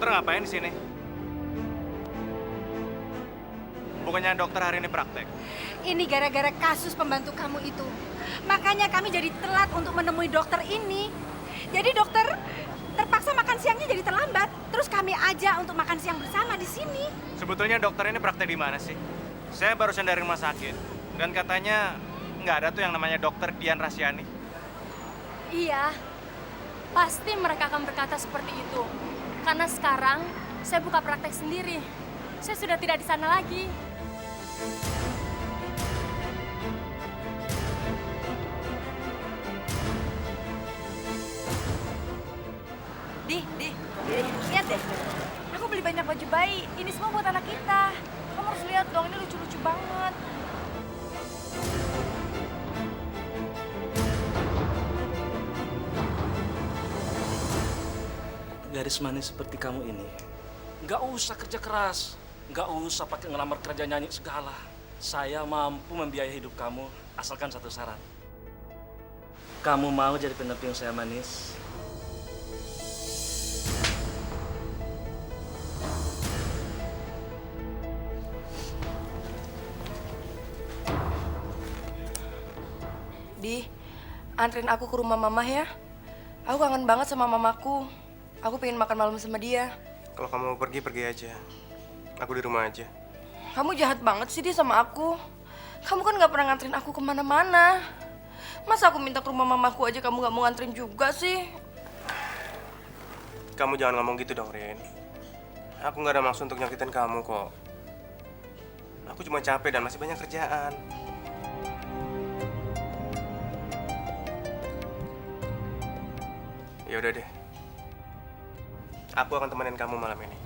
Dokter ngapain di sini? Bukannya dokter hari ini praktek? Ini gara-gara kasus pembantu kamu itu. Makanya kami jadi telat untuk menemui dokter ini. Jadi dokter terpaksa makan siangnya jadi terlambat. Terus kami aja untuk makan siang bersama di sini. Sebetulnya dokter ini praktek di mana sih? Saya barusan dari rumah sakit. Dan katanya nggak ada tuh yang namanya dokter Dian Rasyani. Iya, pasti mereka akan berkata seperti itu. Karena sekarang saya buka praktek sendiri. Saya sudah tidak di sana lagi. Lihat deh. Aku beli banyak baju bayi. Ini semua buat anak kita. Kamu harus lihat dong, ini lucu-lucu banget. Gadis manis seperti kamu ini, nggak usah kerja keras, nggak usah pakai ngelamar kerja nyanyi segala. Saya mampu membiayai hidup kamu, asalkan satu syarat. Kamu mau jadi pendamping saya manis? Di, anterin aku ke rumah mama ya. Aku kangen banget sama mamaku. Aku pengen makan malam sama dia. Kalau kamu mau pergi, pergi aja. Aku di rumah aja. Kamu jahat banget sih, Di, sama aku. Kamu kan gak pernah nganterin aku kemana-mana. Masa aku minta ke rumah mamaku aja kamu gak mau nganterin juga sih? Kamu jangan ngomong gitu dong, Rin. Aku gak ada maksud untuk nyakitin kamu kok. Aku cuma capek dan masih banyak kerjaan. Ya udah deh. Aku akan temenin kamu malam ini.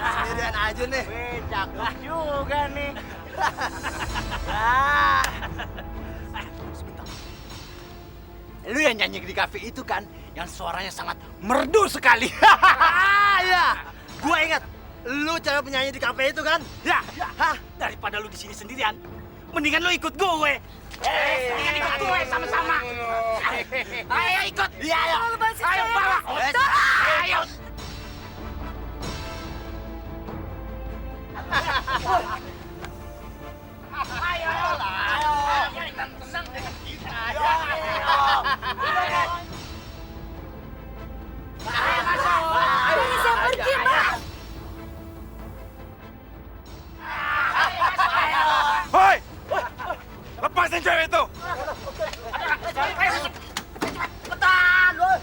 Sendirian aja nih. Wih, cakep juga nih. Sebentar. Lu yang nyanyi di kafe itu kan, yang suaranya sangat merdu sekali. Ya, gua ingat. Lu cewek penyanyi di kafe itu kan? Ya, hah? Daripada lu di sini sendirian, mendingan lu ikut gue. Mendingan ikut gue sama-sama. Ayo ikut. Iya, ayo. Ayo bawa. Ayo. Ayo, ayo. Ayo, tenang dengan kita. lepasin cewek itu! Cepetan, woi.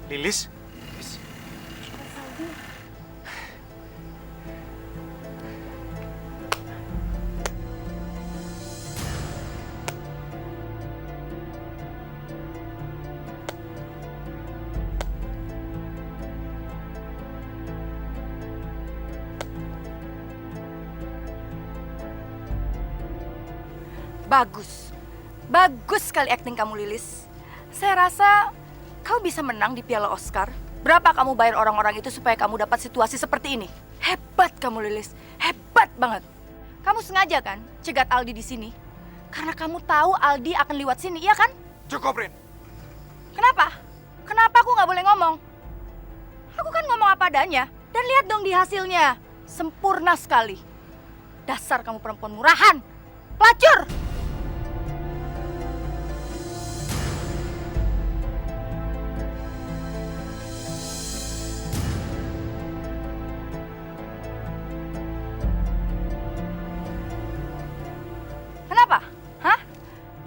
Lilis? Bagus. Bagus sekali akting kamu, Lilis. Saya rasa kau bisa menang di Piala Oscar. Berapa kamu bayar orang-orang itu supaya kamu dapat situasi seperti ini? Hebat kamu, Lilis. Hebat banget. Kamu sengaja kan cegat Aldi di sini? Karena kamu tahu Aldi akan lewat sini, iya kan? Cukup, Rin. Kenapa? Kenapa aku nggak boleh ngomong? Aku kan ngomong apa adanya. Dan lihat dong di hasilnya. Sempurna sekali. Dasar kamu perempuan murahan. Pelacur! Kenapa? Hah?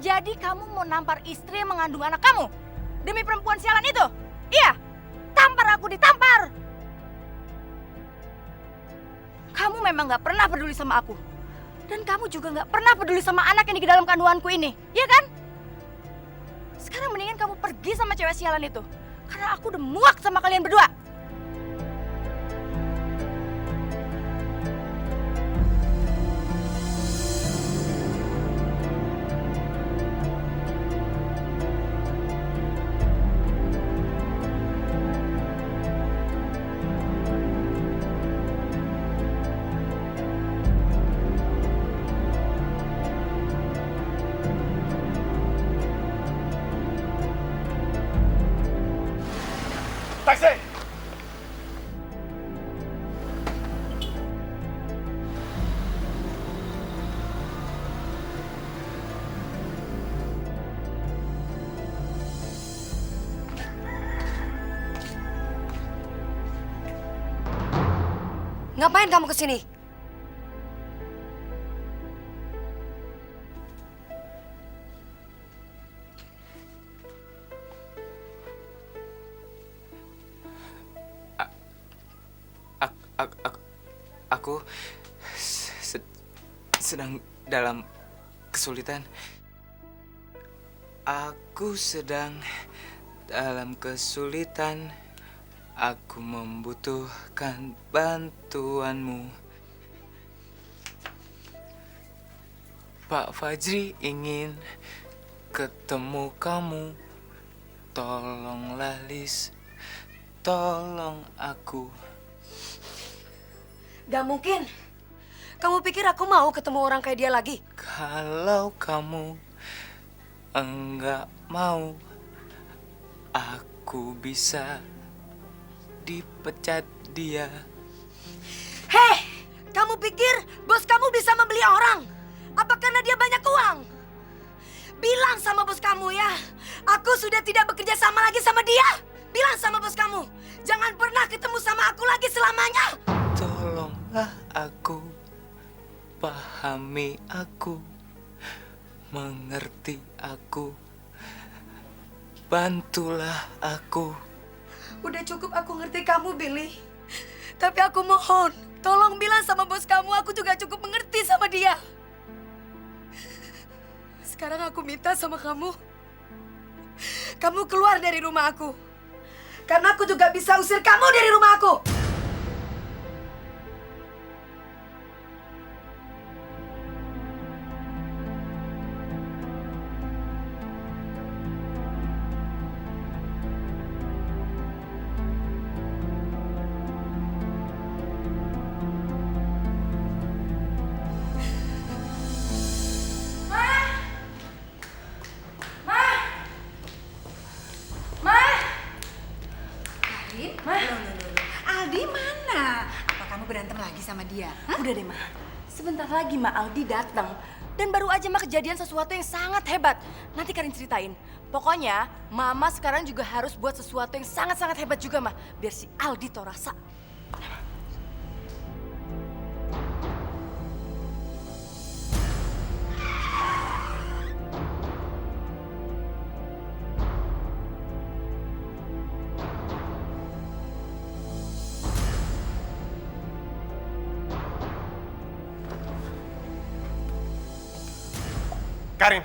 Jadi kamu mau nampar istri yang mengandung anak kamu? Demi perempuan sialan itu? Iya? Tampar aku, ditampar! Kamu memang gak pernah peduli sama aku. Dan kamu juga gak pernah peduli sama anak yang di dalam kandunganku ini. Iya kan? Sekarang mendingan kamu pergi sama cewek sialan itu. Karena aku udah muak sama kalian berdua. Taksi! Ngapain kamu kesini? Aku sedang dalam kesulitan. Aku sedang dalam kesulitan. Aku membutuhkan bantuanmu. Pak Fajri ingin ketemu kamu. Tolonglah, Lis. Tolong aku. Gak mungkin. Kamu pikir aku mau ketemu orang kayak dia lagi? Kalau kamu enggak mau, aku bisa dipecat dia. Hei, kamu pikir bos kamu bisa membeli orang? Apa karena dia banyak uang? Bilang sama bos kamu ya, aku sudah tidak bekerja sama lagi sama dia. Bilang sama bos kamu, jangan pernah ketemu sama aku lagi selamanya. Tolonglah aku, pahami aku, mengerti aku, bantulah aku. Udah cukup aku ngerti kamu, Billy. Tapi aku mohon, tolong bilang sama bos kamu aku juga cukup mengerti sama dia. Sekarang aku minta sama kamu. Kamu keluar dari rumah aku. Karena aku juga bisa usir kamu dari rumah aku. Aldi mana? Apa kamu berantem lagi sama dia? Hah? Udah deh, Ma. Sebentar lagi Ma Aldi datang. Dan baru aja Ma kejadian sesuatu yang sangat hebat. Nanti Karin ceritain. Pokoknya Mama sekarang juga harus buat sesuatu yang sangat-sangat hebat juga Ma. Biar si Aldi tau rasa. Karin.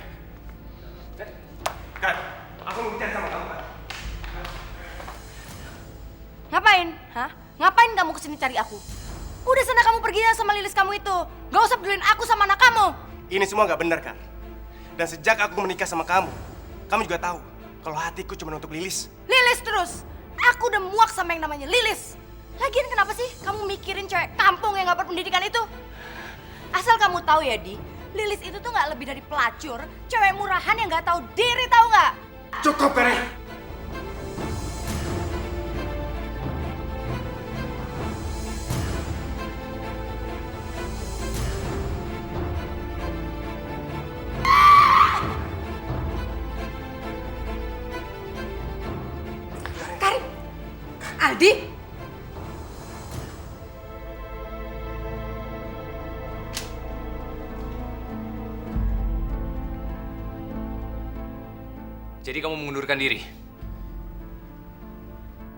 Karin, aku mau bicara sama kamu, Karin. Ngapain? Hah? Ngapain kamu kesini cari aku? Udah sana kamu pergi ya sama Lilis kamu itu. Gak usah pedulin aku sama anak kamu. Ini semua nggak benar, Kak. Dan sejak aku menikah sama kamu juga tahu kalau hatiku cuma untuk Lilis. Lilis terus. Aku udah muak sama yang namanya Lilis. Lagian kenapa sih kamu mikirin cewek kampung yang gak berpendidikan itu? Asal kamu tahu ya, Di. Lilis itu tuh gak lebih dari pelacur, cewek murahan yang gak tahu diri, tahu nggak? Cukup, Karin. Karin, Aldi. Jadi kamu mengundurkan diri?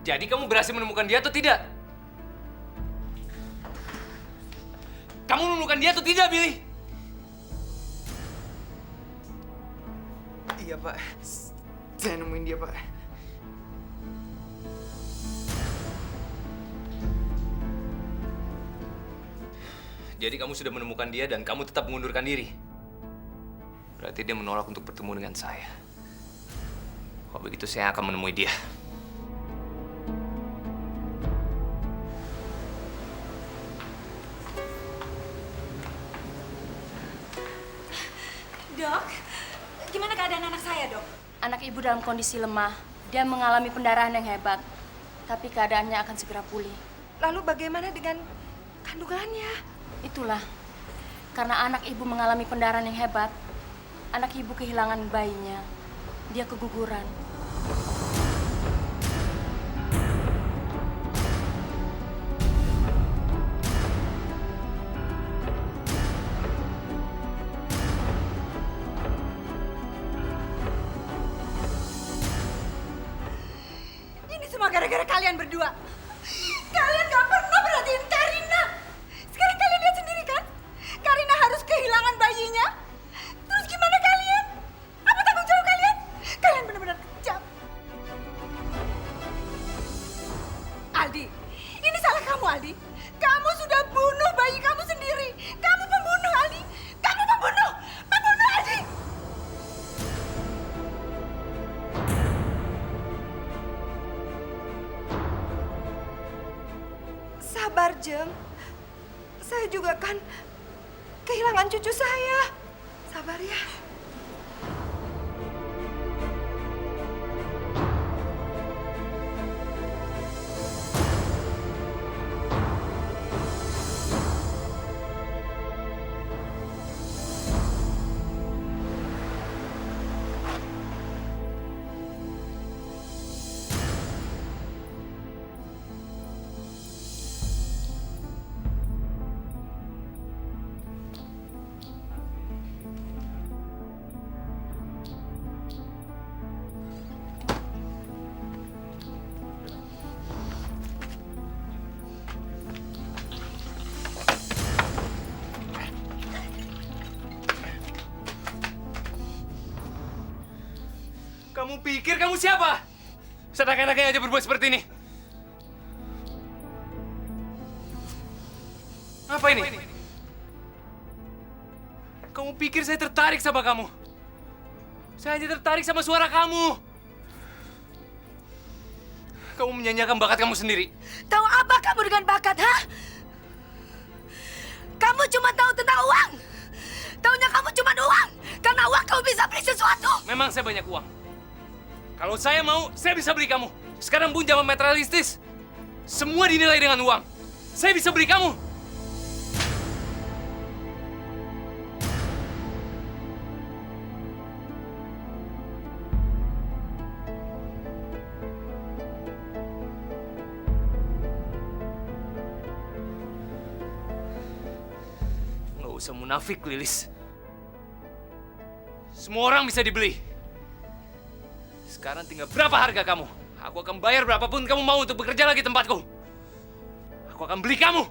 Jadi kamu berhasil menemukan dia atau tidak? Kamu menemukan dia atau tidak, Billy? Iya, Pak. Saya nemuin dia, Pak. Jadi kamu sudah menemukan dia dan kamu tetap mengundurkan diri? Berarti dia menolak untuk bertemu dengan saya. Kalau begitu saya akan menemui dia. Dok, gimana keadaan anak saya, Dok? Anak ibu dalam kondisi lemah. Dia mengalami pendarahan yang hebat. Tapi keadaannya akan segera pulih. Lalu bagaimana dengan kandungannya? Itulah. Karena anak ibu mengalami pendarahan yang hebat, anak ibu kehilangan bayinya. Dia keguguran. Ini semua gara-gara kalian berdua. Kalian gak pernah perhatiin Karina. Sekarang kalian lihat sendiri kan? Karina harus kehilangan bayinya. Terus gimana kalian? Apa tanggung jawab kalian? Kalian benar-benar kejam. Aldi, ini salah kamu, Aldi. Kamu sudah bunuh bayi kamu sendiri. Kamu pembunuh, Aldi. Kamu pembunuh. Pembunuh, Aldi. Sabar, Jeng. Saya juga kan kehilangan cucu saya. Sabar ya. Kamu pikir kamu siapa? Senak-enaknya aja berbuat seperti ini. Apa ini? Kamu pikir saya tertarik sama kamu? Saya hanya tertarik sama suara kamu. Kamu menyanyikan bakat kamu sendiri. Tahu apa kamu dengan bakat, hah? Kamu cuma tahu tentang uang. Taunya kamu cuma uang. Karena uang kamu bisa beli sesuatu. Memang saya banyak uang. Kalau saya mau, saya bisa beli kamu. Sekarang pun zaman materialistis. Semua dinilai dengan uang. Saya bisa beli kamu. usah munafik, Lilis. Semua orang bisa dibeli. Sekarang tinggal berapa harga kamu? Aku akan bayar berapapun kamu mau untuk bekerja lagi tempatku. Aku akan beli kamu.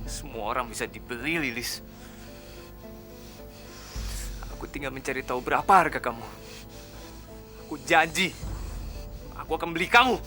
Semua orang bisa dibeli, Lilis. Aku tinggal mencari tahu berapa harga kamu. Aku janji, aku akan beli kamu.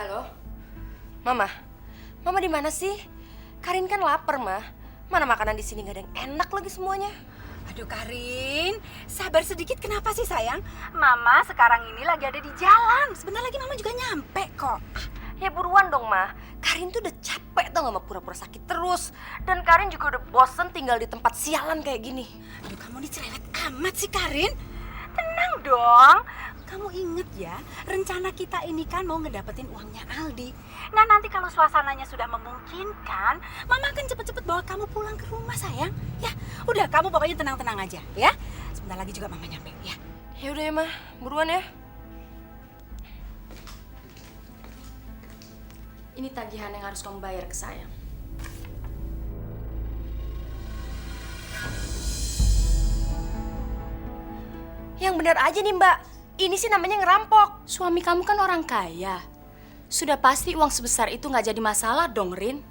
Halo, Mama. Mama di mana sih? Karin kan lapar, Mah. Mana makanan di sini nggak ada yang enak lagi semuanya. Aduh Karin, sabar sedikit kenapa sih sayang? Mama sekarang ini lagi ada di jalan. Sebentar lagi Mama juga nyampe kok. Ya buruan dong, Mah. Karin tuh udah capek tau nggak sama pura-pura sakit terus. Dan Karin juga udah bosen tinggal di tempat sialan kayak gini. Aduh kamu ini cerewet amat sih Karin. Tenang dong. Kamu inget ya, rencana kita ini kan mau ngedapetin uangnya Aldi. Nah nanti kalau suasananya sudah memungkinkan, Mama akan cepet-cepet bawa kamu pulang ke rumah sayang. Ya, udah kamu pokoknya tenang-tenang aja ya. Sebentar lagi juga Mama nyampe ya. Ya udah ya, Mah. Buruan ya. Ini tagihan yang harus kamu bayar ke saya. Yang benar aja nih, Mbak. Ini sih namanya ngerampok. Suami kamu kan orang kaya. Sudah pasti uang sebesar itu nggak jadi masalah dong, Rin.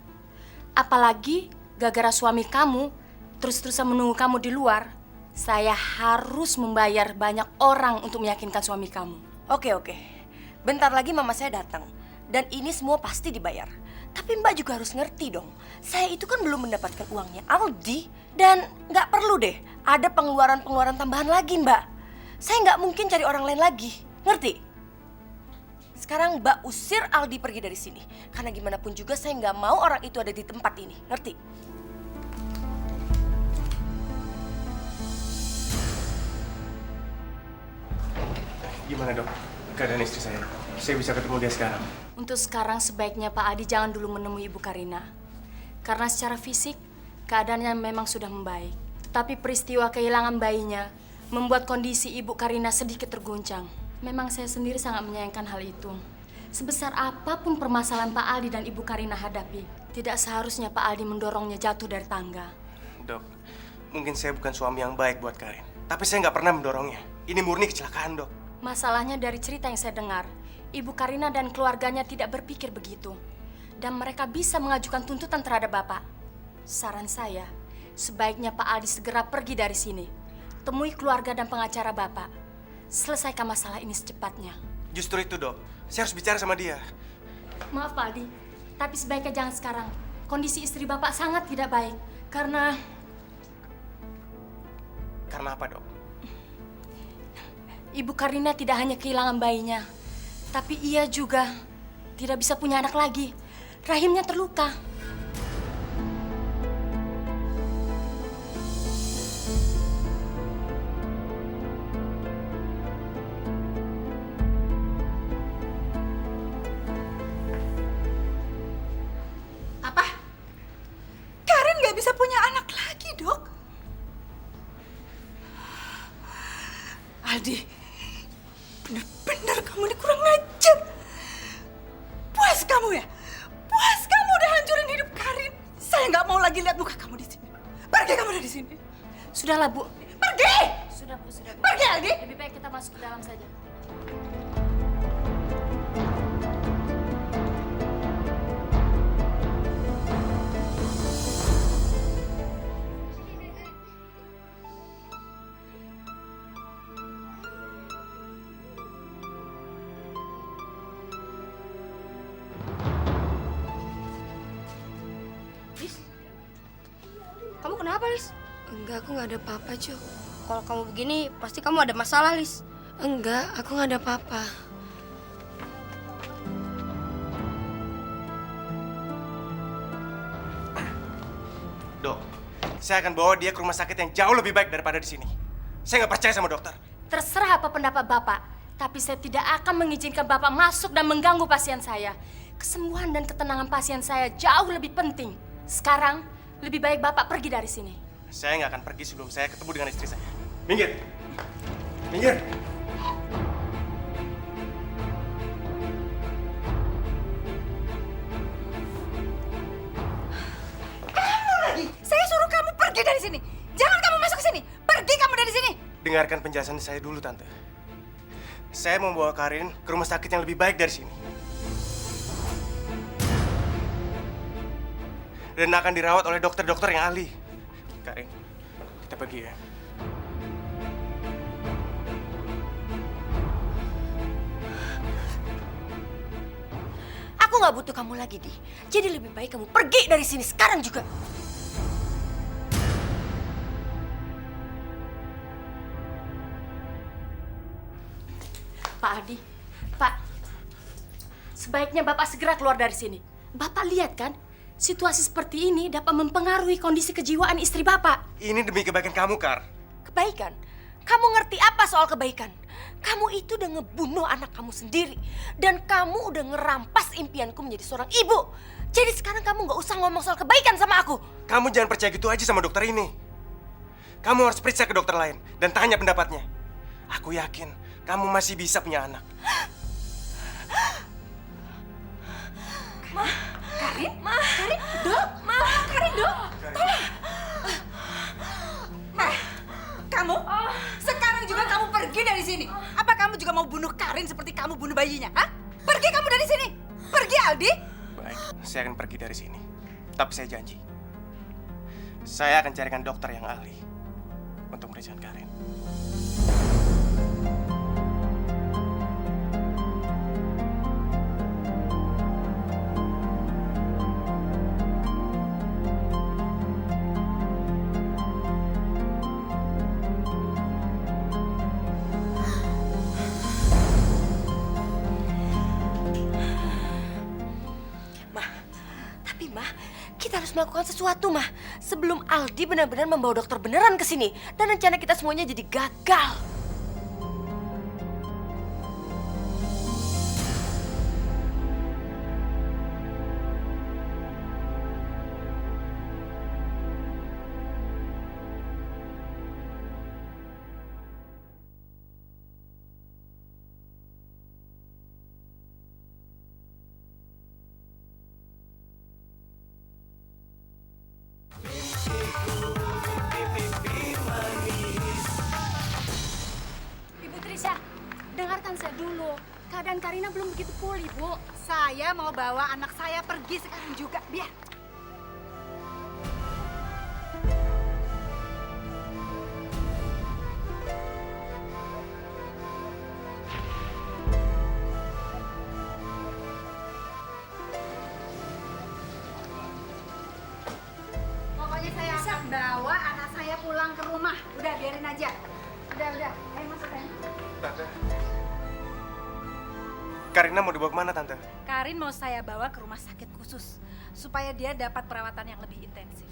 Apalagi gara-gara suami kamu terus-terusan menunggu kamu di luar. Saya harus membayar banyak orang untuk meyakinkan suami kamu. Oke. Bentar lagi mama saya datang. Dan ini semua pasti dibayar. Tapi Mbak juga harus ngerti dong. Saya itu kan belum mendapatkan uangnya Aldi. Dan nggak perlu deh ada pengeluaran-pengeluaran tambahan lagi, Mbak. Saya nggak mungkin cari orang lain lagi. Ngerti? Sekarang Mbak usir Aldi pergi dari sini. Karena gimana pun juga saya nggak mau orang itu ada di tempat ini. Ngerti? Gimana dok? Keadaan istri saya. Saya bisa ketemu dia sekarang. Untuk sekarang sebaiknya Pak Adi jangan dulu menemui Ibu Karina. Karena secara fisik keadaannya memang sudah membaik. Tetapi peristiwa kehilangan bayinya membuat kondisi Ibu Karina sedikit terguncang. Memang saya sendiri sangat menyayangkan hal itu. Sebesar apapun permasalahan Pak Aldi dan Ibu Karina hadapi, tidak seharusnya Pak Aldi mendorongnya jatuh dari tangga. Dok, mungkin saya bukan suami yang baik buat Karin. Tapi saya nggak pernah mendorongnya. Ini murni kecelakaan, dok. Masalahnya dari cerita yang saya dengar, Ibu Karina dan keluarganya tidak berpikir begitu. Dan mereka bisa mengajukan tuntutan terhadap Bapak. Saran saya, sebaiknya Pak Aldi segera pergi dari sini. Temui keluarga dan pengacara Bapak. Selesaikan masalah ini secepatnya. Justru itu, dok. Saya harus bicara sama dia. Maaf Pak Aldi, tapi sebaiknya jangan sekarang. Kondisi istri Bapak sangat tidak baik. Karena Karena apa, dok? Ibu Karina tidak hanya kehilangan bayinya, tapi ia juga tidak bisa punya anak lagi. Rahimnya terluka. Apa? Karin nggak bisa punya anak lagi, dok? Aldi, bener-bener kamu ini kurang ajar. Puas kamu ya? Puas kamu udah hancurin hidup Karin. Saya nggak mau lagi lihat muka kamu di sini. Pergi kamu dari sini. Sudahlah Bu. Pergi! Sudah Bu, sudah Bu. Pergi, Aldi! Lebih baik kita masuk ke dalam saja. Enggak, aku nggak ada apa-apa, Jo. Kalau kamu begini, pasti kamu ada masalah, Lis. Enggak, aku nggak ada apa-apa. Dok, saya akan bawa dia ke rumah sakit yang jauh lebih baik daripada di sini. Saya nggak percaya sama dokter. Terserah apa pendapat Bapak, tapi saya tidak akan mengizinkan Bapak masuk dan mengganggu pasien saya. Kesembuhan dan ketenangan pasien saya jauh lebih penting. Sekarang, lebih baik Bapak pergi dari sini. Saya nggak akan pergi sebelum saya ketemu dengan istri saya. Minggir! Minggir! Saya suruh kamu pergi dari sini. Jangan kamu masuk ke sini. Pergi kamu dari sini. Dengarkan penjelasan saya dulu, Tante. Saya mau bawa Karin ke rumah sakit yang lebih baik dari sini. Dan akan dirawat oleh dokter-dokter yang ahli. Karin, kita pergi ya. Aku nggak butuh kamu lagi, Di. Jadi lebih baik kamu pergi dari sini sekarang juga. Pak Adi, Pak, sebaiknya Bapak segera keluar dari sini. Bapak lihat kan, situasi seperti ini dapat mempengaruhi kondisi kejiwaan istri Bapak. Ini demi kebaikan kamu, Kar. Kebaikan? Kamu ngerti apa soal kebaikan? Kamu itu udah ngebunuh anak kamu sendiri. Dan kamu udah ngerampas impianku menjadi seorang ibu. Jadi sekarang kamu nggak usah ngomong soal kebaikan sama aku. Kamu jangan percaya gitu aja sama dokter ini. Kamu harus periksa ke dokter lain dan tanya pendapatnya. Aku yakin kamu masih bisa punya anak. Karin? Karin? Dok? Karin, Dok? Tolong! Kamu? Sekarang juga kamu pergi dari sini. Apa kamu juga mau bunuh Karin seperti kamu bunuh bayinya? Hah? Pergi kamu dari sini. Pergi, Aldi. Baik, saya akan pergi dari sini. Tapi saya janji, saya akan carikan dokter yang ahli untuk memeriksa Karin. Kita harus melakukan sesuatu, Mah. Sebelum Aldi benar-benar membawa dokter beneran ke sini. Dan rencana kita semuanya jadi gagal. Ibu Trisha, dengarkan saya dulu. Keadaan Karina belum begitu pulih, Bu. Saya mau bawa anak saya pergi sekarang juga. Biar. Pokoknya saya akan bawa anak saya pulang ke rumah. Udah, biarin aja. Udah. Ayo masuk, Ren. Tante. Karina mau dibawa kemana, Tante? Karin mau saya bawa ke rumah sakit khusus supaya dia dapat perawatan yang lebih intensif.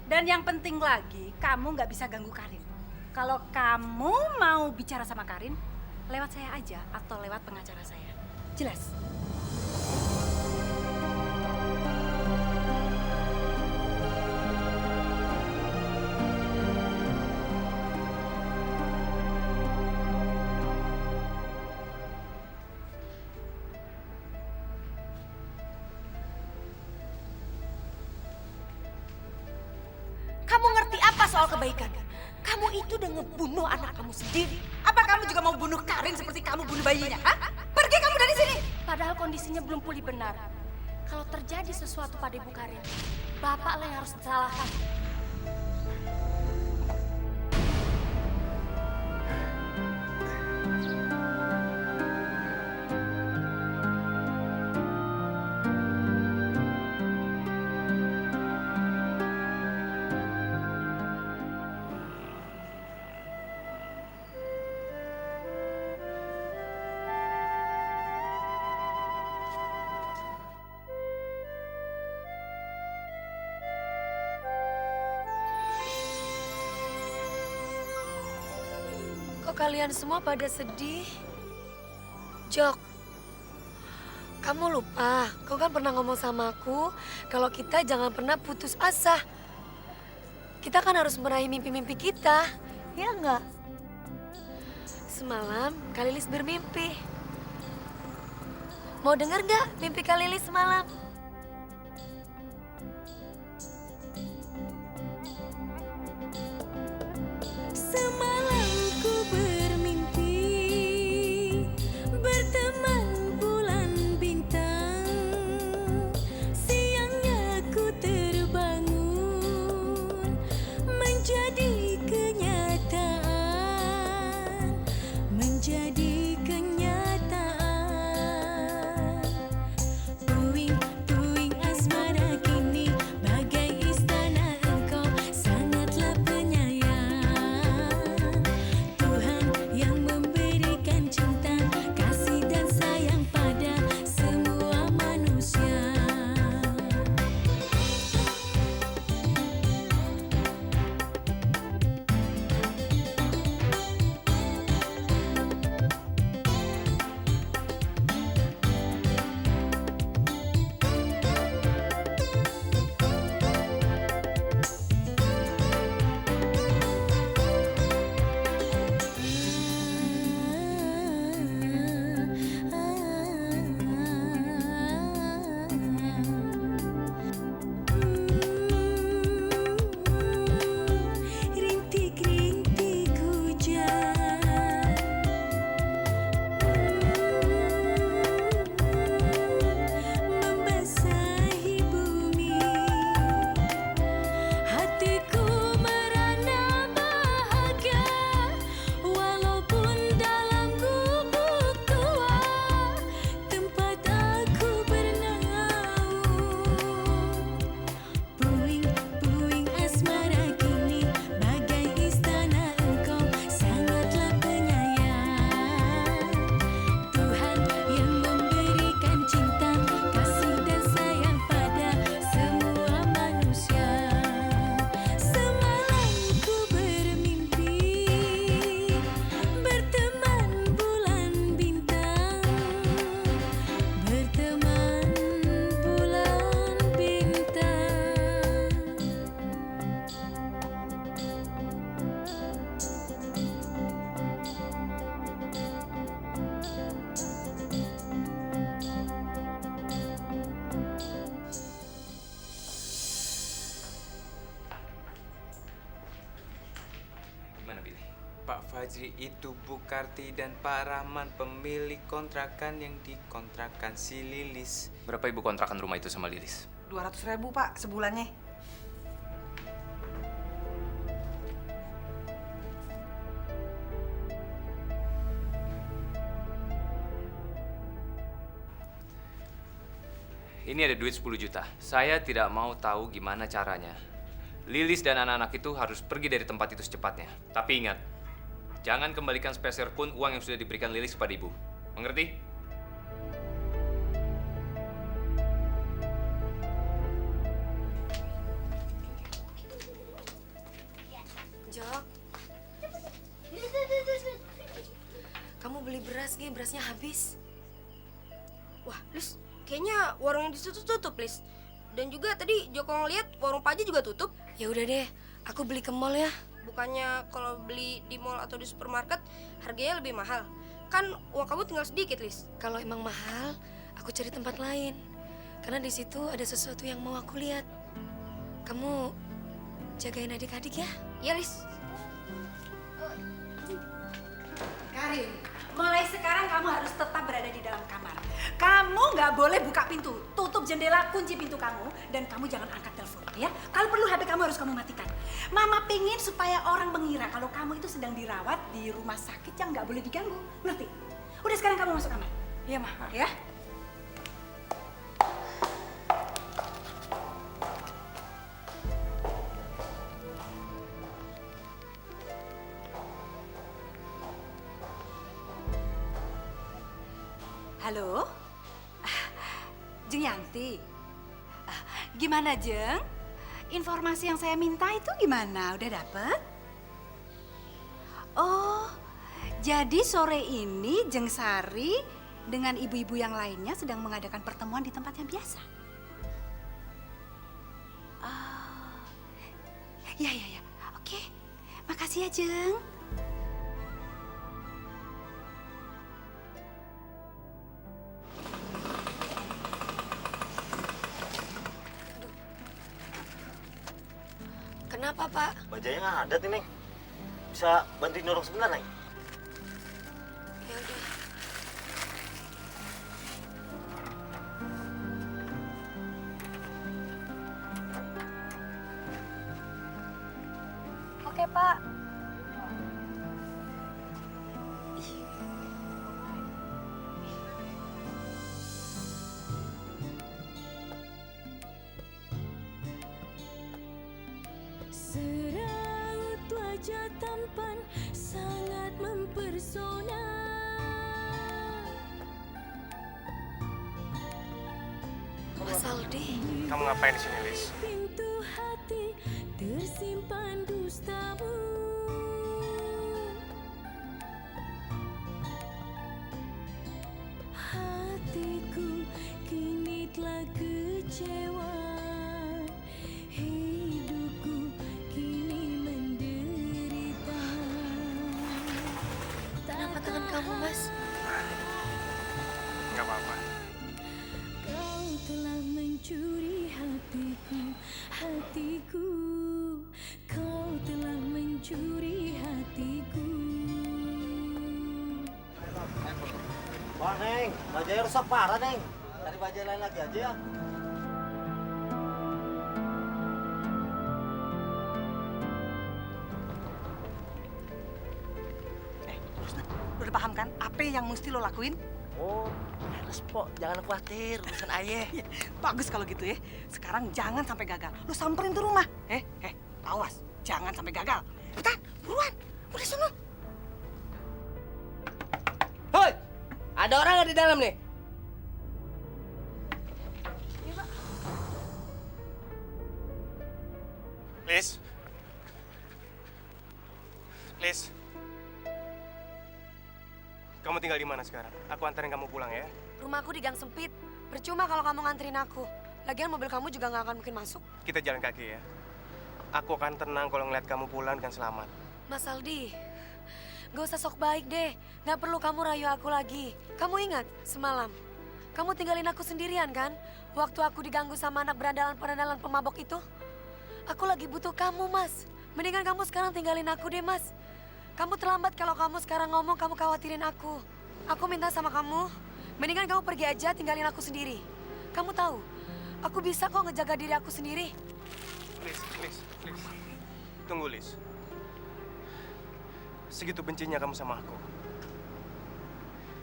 Dan yang penting lagi, kamu nggak bisa ganggu Karin. Kalau kamu mau bicara sama Karin, lewat saya aja atau lewat pengacara saya. Jelas? Kamu ngerti apa soal kebaikan? Kamu itu udah ngebunuh anak kamu sendiri. Apa kamu juga mau bunuh Karin seperti kamu bunuh bayinya? Hah? Pergi kamu dari sini! Padahal kondisinya belum pulih benar. Kalau terjadi sesuatu pada Ibu Karin, Bapak lah yang harus disalahkan. Kok kalian semua pada sedih? Jok, kamu lupa, kau kan pernah ngomong sama aku kalau kita jangan pernah putus asa. Kita kan harus meraih mimpi-mimpi kita, ya enggak? Semalam Kak Lilis bermimpi. Mau denger gak mimpi Kak Lilis semalam? Semalam ku bermimpi berteman bulan bintang. Siangnya ku terbangun menjadi kenyataan, menjadi kenyataan. Puing-puing asmara kini bagai istana engkau sangatlah penyayang. Tuhan yang memberikan cinta, kasih dan sayang pada semua manusia. Rintik-rintik hujan membasahi bumi. Hatiku merana bahagia walaupun dalam gubuk tua tempat aku bernaung. Puing-puing asmara kini bagai istana engkau sangatlah penyayang. Tuhan yang memberikan cinta, kasih dan sayang pada semua manusia. Semalam ku bermimpi berteman bulan bintang, berteman bulan bintang. Gimana, Billy? Pak Fajri itu Bu Karti dan Pak Rahman pemilik kontrakan yang dikontrakan si Lilis. Berapa ibu kontrakan rumah itu sama Lilis? 200.000 Pak sebulannya. Ini ada duit 10 juta. Saya tidak mau tahu gimana caranya. Lilis dan anak-anak itu harus pergi dari tempat itu secepatnya. Tapi ingat, jangan kembalikan sepeser pun uang yang sudah diberikan Lilis kepada ibu. Mengerti? Jok, kamu beli beras nih, berasnya habis. Wah, Lis, kayaknya warung yang ditutup, Lis. Dan juga tadi Joko ngeliat warung Paji juga tutup. Ya udah deh, aku beli ke mall ya. Bukannya kalau beli di mall atau di supermarket harganya lebih mahal. Kan uang kamu tinggal sedikit, Lis. Kalau emang mahal, aku cari tempat lain. Karena di situ ada sesuatu yang mau aku lihat. Kamu jagain adik-adik ya. Iya, Lis. Karin, mulai sekarang kamu harus tetap berada di dalam kamar. Kamu nggak boleh buka pintu, tutup jendela, kunci pintu kamu, dan kamu jangan angkat telepon, ya. Kalau perlu HP kamu harus kamu matikan. Mama pingin supaya orang mengira kalau kamu itu sedang dirawat di rumah sakit yang nggak boleh diganggu, ngerti? Udah sekarang kamu masuk kamar. Iya, Ma. Ya. Halo, Jeng Yanti. Gimana, Jeng? Informasi yang saya minta itu gimana? Udah dapet? Oh, Jadi sore ini Jeng Sari dengan ibu-ibu yang lainnya sedang mengadakan pertemuan di tempat yang biasa. Oh, ya. Oke, makasih ya Jeng. Kenapa, Pak? Bajanya nggak ada nih, Neng. Bisa bantuin dorong sebentar, Neng? Ya udah. Oke, Pak. Seraut wajah tampan sangat mempersona. Mas Aldi. Kamu ngapain di sini, Lis? Pintu hati tersimpan dustamu. Hatiku kini telah kecewa. Hidupku kini menderita. Kenapa tangan kamu, Mas? Nggak apa-apa. Kau telah mencuri hatiku. Kau telah mencuri hatiku. Wah, Neng. Bajanya rusak parah, Neng. Cari bajai lain lagi aja ya. Lo udah paham kan apa yang mesti lo lakuin? Oh, harus po. Jangan khawatir. Urusan ayah. Bagus kalau gitu ya. Sekarang jangan sampai gagal. Lo samperin tuh rumah. Awas. Jangan sampai gagal. Cepetan, buruan. Udah sana. Hoi, ada orang nggak di dalam nih? Lis. Kamu tinggal di mana sekarang? Aku antarin kamu pulang ya. Rumahku di gang sempit. Percuma kalau kamu nganterin aku. Lagian mobil kamu juga nggak akan mungkin masuk. Kita jalan kaki ya. Aku akan tenang kalau ngeliat kamu pulang dengan selamat. Mas Aldi, gak usah sok baik deh. Gak perlu kamu rayu aku lagi. Kamu ingat semalam, kamu tinggalin aku sendirian kan? Waktu aku diganggu sama anak berandalan-perandalan pemabok itu. Aku lagi butuh kamu, Mas. Mendingan kamu sekarang tinggalin aku deh, Mas. Kamu terlambat kalau kamu sekarang ngomong kamu khawatirin aku. Aku minta sama kamu, mendingan kamu pergi aja tinggalin aku sendiri. Kamu tahu, aku bisa kok ngejaga diri aku sendiri. Lis. Tunggu, Lis. Segitu bencinya kamu sama aku.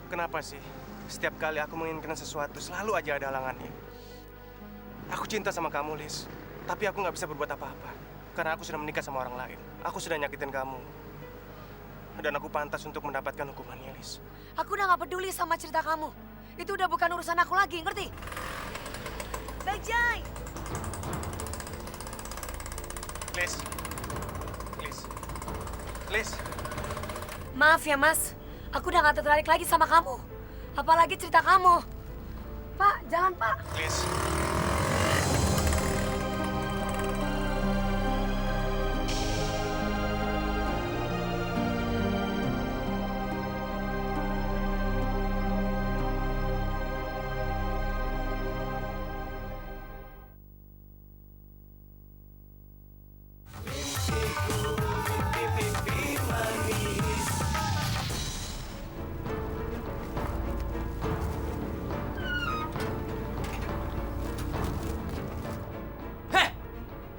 Kenapa sih? Setiap kali aku menginginkan sesuatu, selalu aja ada halangannya. Aku cinta sama kamu, Lis. Tapi aku nggak bisa berbuat apa-apa. Karena aku sudah menikah sama orang lain. Aku sudah nyakitin kamu. Dan aku pantas untuk mendapatkan hukumannya, Lis. Aku udah gak peduli sama cerita kamu. Itu udah bukan urusan aku lagi, ngerti? Bajai! Lis. Maaf ya, Mas. Aku udah gak tertarik lagi sama kamu. Apalagi cerita kamu. Pak, jangan, Pak. Lis.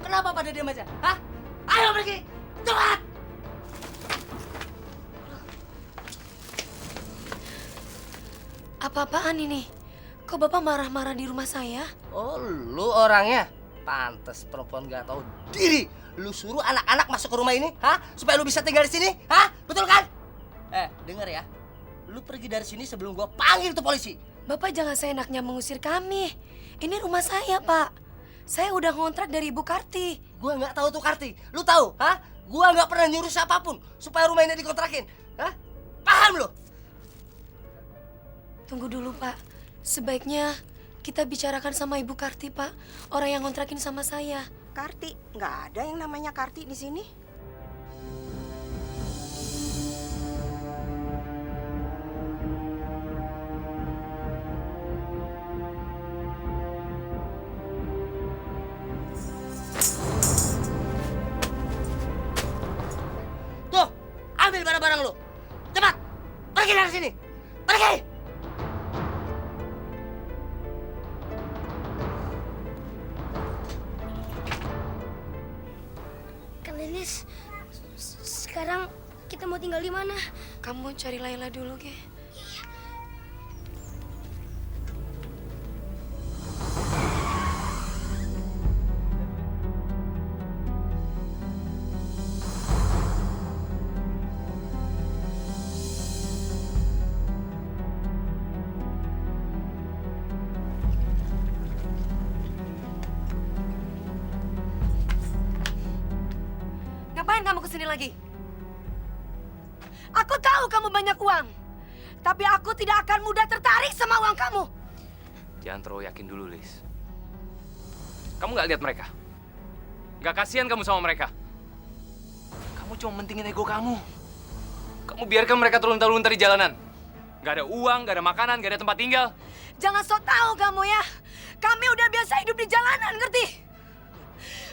Kenapa pada diam aja? Hah? Ayo pergi! Cepat! Apa-apaan ini? Kok Bapak marah-marah di rumah saya? Oh, lu orangnya? Pantes perempuan gak tahu diri. Lu suruh anak-anak masuk ke rumah ini, hah? Supaya lu bisa tinggal di sini, hah? Betul kan? Denger ya. Lu pergi dari sini sebelum gua panggil tuh polisi. Bapak jangan seenaknya mengusir kami. Ini rumah saya, Pak. Saya udah ngontrak dari Ibu Karti. Gua nggak tahu tuh Karti. Lu tahu, hah? Gua nggak pernah nyuruh siapapun supaya rumah ini dikontrakin, hah? Paham lo? Tunggu dulu, Pak. Sebaiknya kita bicarakan sama Ibu Karti, Pak. Orang yang kontrakin sama saya. Karti? Nggak ada yang namanya Karti di sini. Tuh, ambil barang-barang lo. Cepat, pergi dari sini. Pergi! Kang Lilis, sekarang kita mau tinggal di mana? Kamu cari Laila dulu, Ge. Ngapain kamu kesini lagi? Aku tahu kamu banyak uang. Tapi aku tidak akan mudah tertarik sama uang kamu. Jangan terlalu yakin dulu, Lis. Kamu nggak lihat mereka? Nggak kasihan kamu sama mereka? Kamu cuma mentingin ego kamu. Kamu biarkan mereka terluntar-luntar di jalanan. Nggak ada uang, nggak ada makanan, nggak ada tempat tinggal. Jangan sok tahu kamu ya. Kami udah biasa hidup di jalanan, ngerti?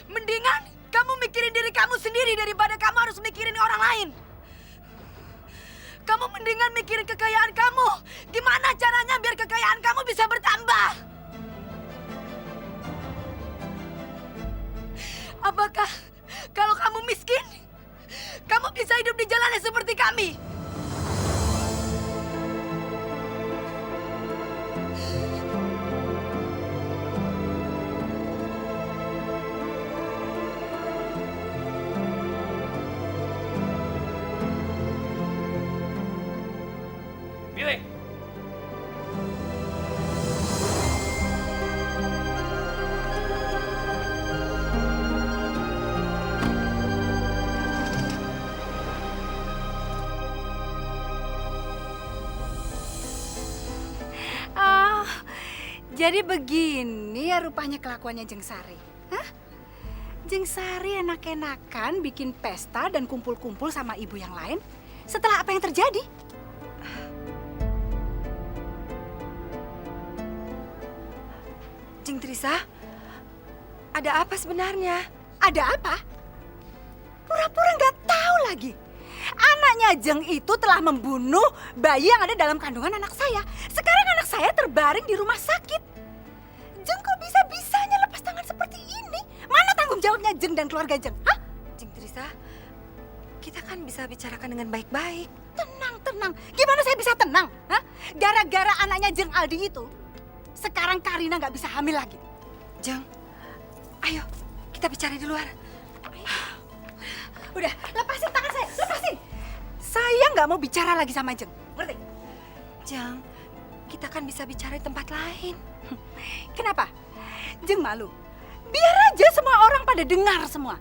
Mendingan kamu mikirin diri kamu sendiri daripada kamu harus mikirin orang lain. Kamu mendingan mikirin kekayaan kamu. Gimana caranya biar kekayaan kamu bisa bertambah? Apakah kalau kamu miskin, kamu bisa hidup di jalanan seperti kami? Pilih. Oh, jadi begini ya rupanya kelakuannya Jeng Sari. Hah? Jeng Sari enak-enakan bikin pesta dan kumpul-kumpul sama ibu yang lain. Setelah apa yang terjadi? Jeng Trisa, ada apa sebenarnya? Ada apa? Pura-pura nggak tahu lagi. Anaknya Jeng itu telah membunuh bayi yang ada dalam kandungan anak saya. Sekarang anak saya terbaring di rumah sakit. Jeng kok bisa-bisanya lepas tangan seperti ini? Mana tanggung jawabnya Jeng dan keluarga Jeng? Hah? Jeng Trisa, kita kan bisa bicarakan dengan baik-baik. Tenang. Gimana saya bisa tenang? Hah? Gara-gara anaknya Jeng Aldi itu, sekarang Karina nggak bisa hamil lagi. Jeng, ayo kita bicara di luar. Udah, lepasin tangan saya, lepasin. Saya nggak mau bicara lagi sama Jeng, ngerti? Jeng, kita kan bisa bicara di tempat lain. Kenapa? Jeng malu. Biar aja semua orang pada dengar semua.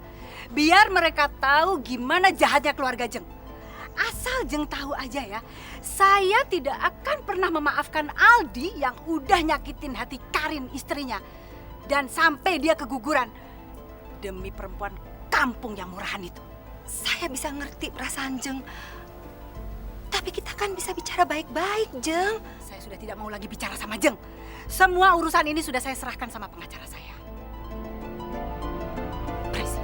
Biar mereka tahu gimana jahatnya keluarga Jeng. Asal Jeng tahu aja ya, saya tidak akan pernah memaafkan Aldi yang udah nyakitin hati Karin istrinya. Dan sampai dia keguguran demi perempuan kampung yang murahan itu. Saya bisa ngerti perasaan Jeng. Tapi kita kan bisa bicara baik-baik, Jeng. Saya sudah tidak mau lagi bicara sama Jeng. Semua urusan ini sudah saya serahkan sama pengacara saya. Please.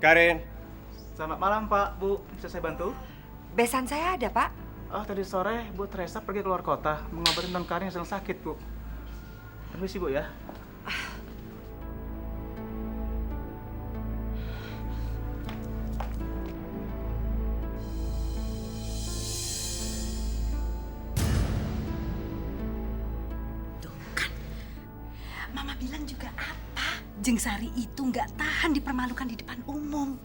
Karin. Selamat malam Pak, Bu. Bisa saya bantu? Besan saya ada, Pak. Oh, tadi sore Bu Teresa pergi keluar kota mengabarin tentang Karin yang sedang sakit, Bu. Permisi, Bu ya. bilang juga apa? Jeng Sari itu nggak tahan dipermalukan di depan umum.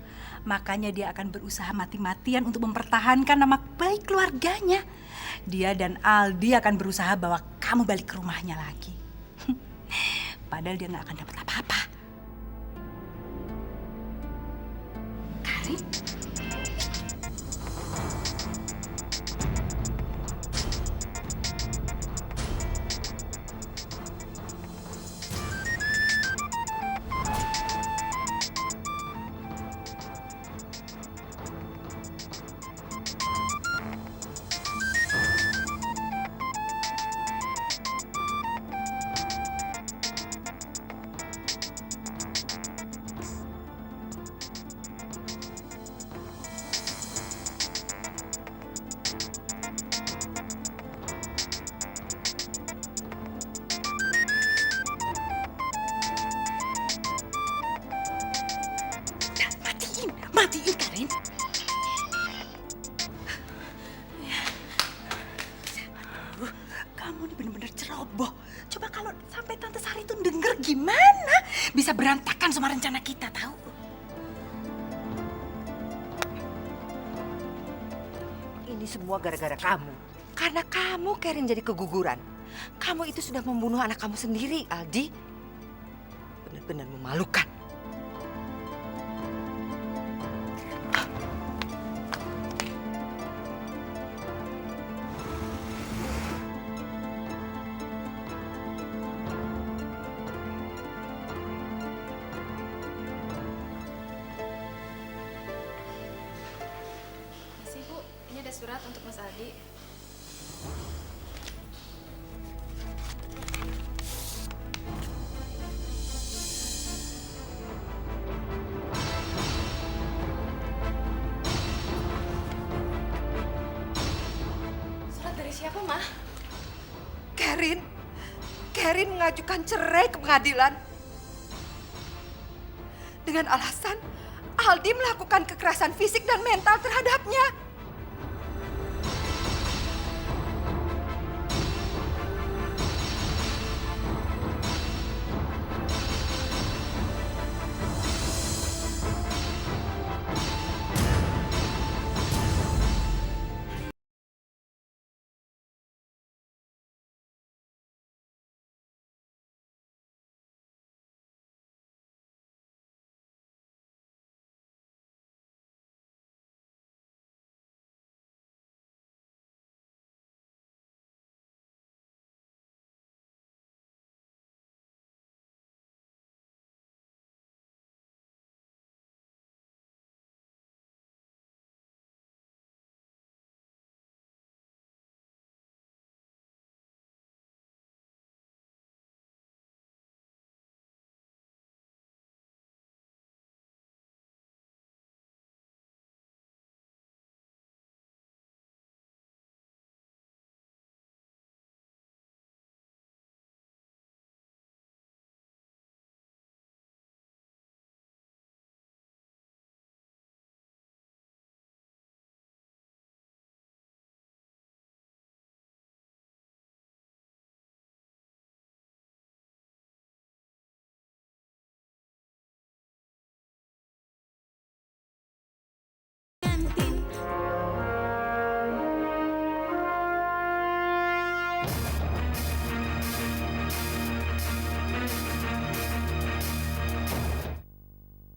Makanya dia akan berusaha mati-matian untuk mempertahankan nama baik keluarganya. Dia dan Aldi akan berusaha bawa kamu balik ke rumahnya lagi. Padahal dia nggak akan dapat apa-apa. Karin? Matiin, Karin. Aduh, kamu ini bener-bener ceroboh. Coba kalau sampai Tante Sari itu denger gimana? Bisa berantakan semua rencana kita, tahu? Ini semua gara-gara kamu. Karena kamu, Karin, jadi keguguran. Kamu itu sudah membunuh anak kamu sendiri, Aldi. Benar-benar memalukan. Bu, ini ada surat untuk Mas Aldi. Surat dari siapa, Ma? Karin mengajukan cerai ke pengadilan. Dengan alasan Aldi melakukan kekerasan fisik dan mental terhadapnya.